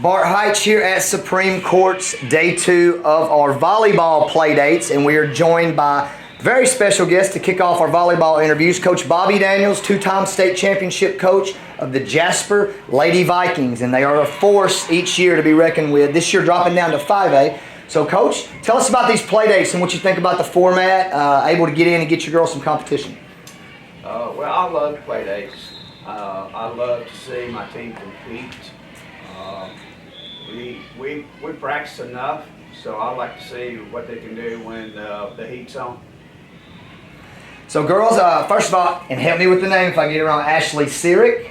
Bart Heitch here at Supreme Court's day 2 of our volleyball play dates, and we are joined by a very special guest to kick off our volleyball interviews, Coach Bobby Daniels, 2-time state championship coach of the Jasper Lady Vikings, and they are a force each year to be reckoned with. This year dropping down to 5A. So, Coach, tell us about these play dates and what you think about the format, able to get in and get your girls some competition. Well, I love play dates. I love to see my team compete. We practice enough, so I like to see what they can do when the heat's on. So, girls, first of all, and help me with the name if I get it wrong, Ashley Sirik?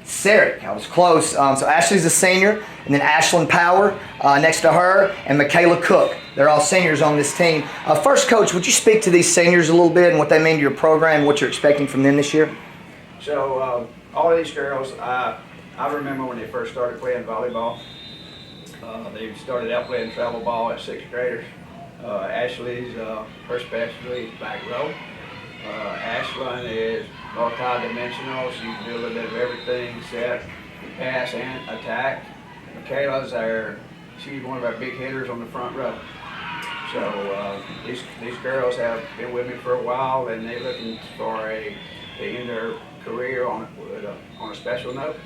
Sirik. I was close. So Ashley's a senior, and then Ashlyn Power next to her, and Michaela Cook. They're all seniors on this team. First, Coach, would you speak to these seniors a little bit and what they mean to your program and what you're expecting from them this year? So all of these girls, I remember when they first started playing volleyball. They started out playing travel ball as 6th graders. Ashley's, her specialty is back row. Ashlyn is multi-dimensional. She can do a little bit of everything, set, pass, and attack. Michaela's she's one of our big hitters on the front row. So these girls have been with me for a while, and they're looking for to end their career on a special note.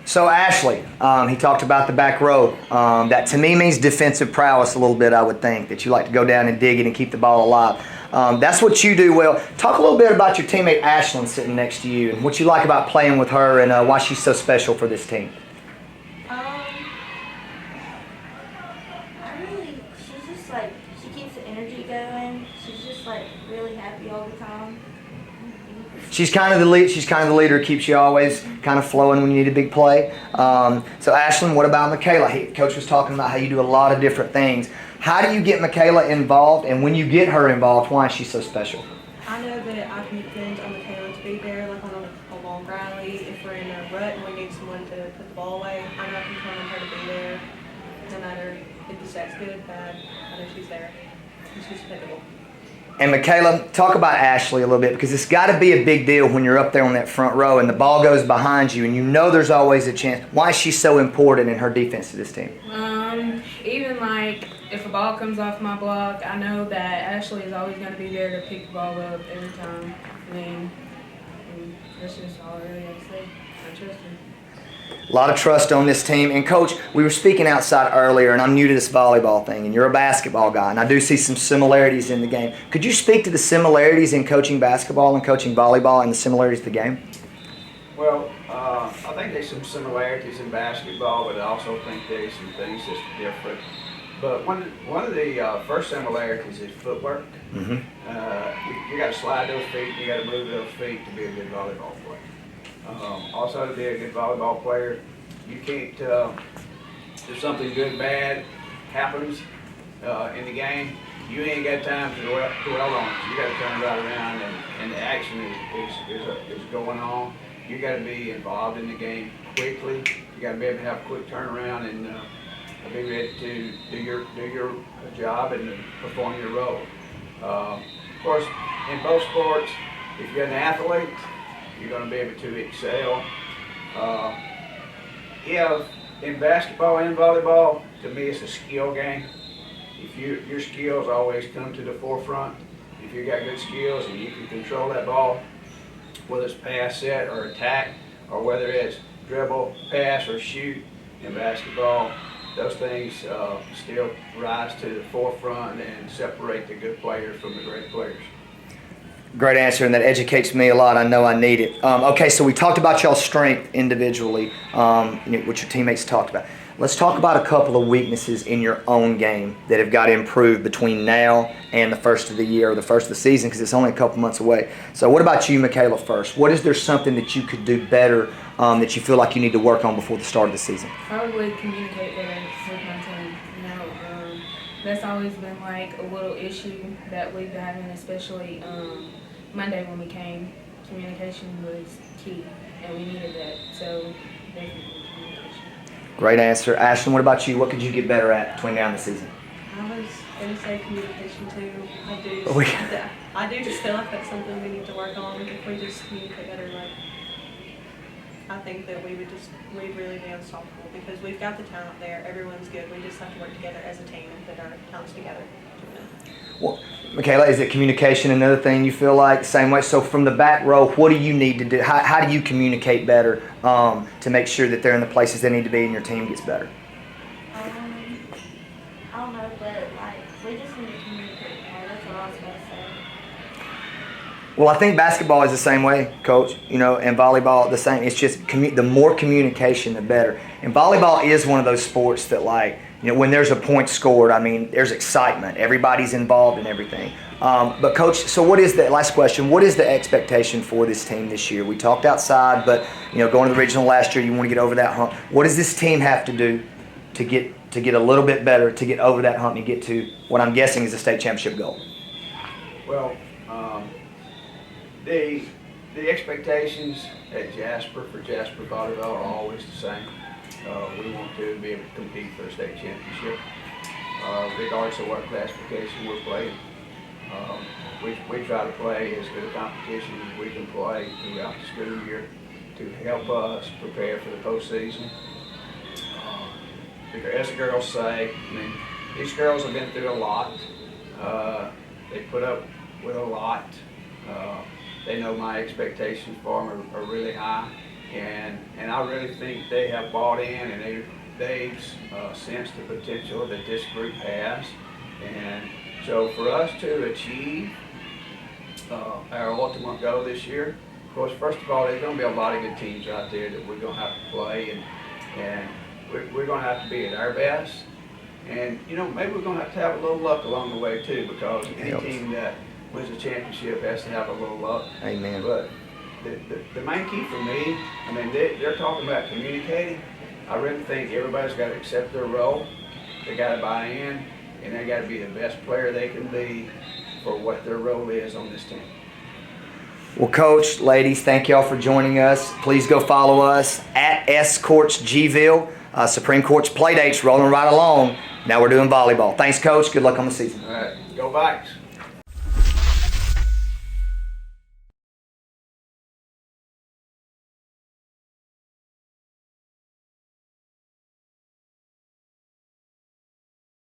So Ashley, he talked about the back row. That to me means defensive prowess a little bit, I would think, that you like to go down and dig it and keep the ball alive. That's what you do well. Talk a little bit about your teammate Ashlyn sitting next to you and what you like about playing with her and why she's so special for this team. She's just like, she keeps the energy going. She's just like really happy all the time. She's kind of the lead. She's kind of the leader who keeps you always kind of flowing when you need a big play. So Ashlyn, what about Michaela? Coach was talking about how you do a lot of different things. How do you get Michaela involved, and when you get her involved, why is she so special? I know that I can depend on Michaela to be there, like on a long rally. If we're in a rut and we need someone to put the ball away, I know I can count on her to be there. No matter if the set's good, bad, I know she's there. And she's dependable. And Michaela, talk about Ashley a little bit, because it's got to be a big deal when you're up there on that front row and the ball goes behind you and you know there's always a chance. Why is she so important in her defense to this team? Even like if a ball comes off my block, I know that Ashley is always going to be there to pick the ball up every time. And that's just all I really have to say. I trust her. A lot of trust on this team. And, Coach, we were speaking outside earlier, and I'm new to this volleyball thing, and you're a basketball guy, and I do see some similarities in the game. Could you speak to the similarities in coaching basketball and coaching volleyball and the similarities of the game? Well, I think there's some similarities in basketball, but I also think there's some things that's different. But one of the first similarities is footwork. Mm-hmm. You got to slide those feet, you got to move those feet to be a good volleyball player. Also, to be a good volleyball player, you can't, if something good, bad happens in the game, you ain't got time to dwell on it. You got to turn right around, and the action is going on. You got to be involved in the game quickly. You got to be able to have a quick turnaround and be ready to do your job and perform your role. Of course, in both sports, if you're an athlete, you're going to be able to excel. In basketball and volleyball, to me it's a skill game. If your skills always come to the forefront, if you got good skills and you can control that ball, whether it's pass, set, or attack, or whether it's dribble, pass, or shoot in basketball, those things still rise to the forefront and separate the good players from the great players. Great answer, and that educates me a lot. I know I need it. Okay, so we talked about y'all's strength individually, what your teammates talked about. Let's talk about a couple of weaknesses in your own game that have got to improve between now and the first of the year or the first of the season, because it's only a couple months away. So what about you, Michaela, first? What is there something that you could do better that you feel like you need to work on before the start of the season? Probably communicate better with my team. That's always been like a little issue that we've been having, especially Monday when we came. Communication was key, and we needed that. So definitely communication. Great answer. Ashlyn, what about you? What could you get better at between now and the season? I was going to say communication too. I do just feel like that's something we need to work on if we just communicate better. I think that we'd really be unstoppable because we've got the talent there. Everyone's good. We just have to work together as a team and put our talents together to win. Well, Michaela, is it communication another thing you feel like? Same way. So from the back row, what do you need to do? How do you communicate better to make sure that they're in the places they need to be and your team gets better? I don't know, but like we just need to communicate more. That's what I was gonna say. Well, I think basketball is the same way, Coach. You know, and volleyball the same. It's just the more communication, the better. And volleyball is one of those sports that, like, you know, when there's a point scored, I mean, there's excitement. Everybody's involved in everything. But Coach, so what is the last question? What is the expectation for this team this year? We talked outside, but you know, going to the regional last year, you want to get over that hump. What does this team have to do to get a little bit better, to get over that hump and get to what I'm guessing is a state championship goal? Well, the expectations at Jasper for Jasper volleyball are always the same. We want to be able to compete for a state championship, regardless of what classification we're playing. We try to play as good a competition as we can play throughout the school year to help us prepare for the postseason. Because as the girls say, I mean, these girls have been through a lot. They put up with a lot. They know my expectations for them are really high, and I really think they have bought in and they've sensed the potential that this group has. And so for us to achieve our ultimate goal this year, of course, first of all, there's going to be a lot of good teams out there that we're going to have to play, and we're going to have to be at our best. And, you know, maybe we're going to have a little luck along the way, too, because any team that wins a championship has to have a little luck. Amen. But the main key for me, I mean, they're talking about communicating. I really think everybody's got to accept their role. They got to buy in, and they got to be the best player they can be for what their role is on this team. Well, Coach, ladies, thank y'all for joining us. Please go follow us at S Courts Gville. Supreme Court's play dates rolling right along. Now we're doing volleyball. Thanks, Coach. Good luck on the season. All right, go Vikes.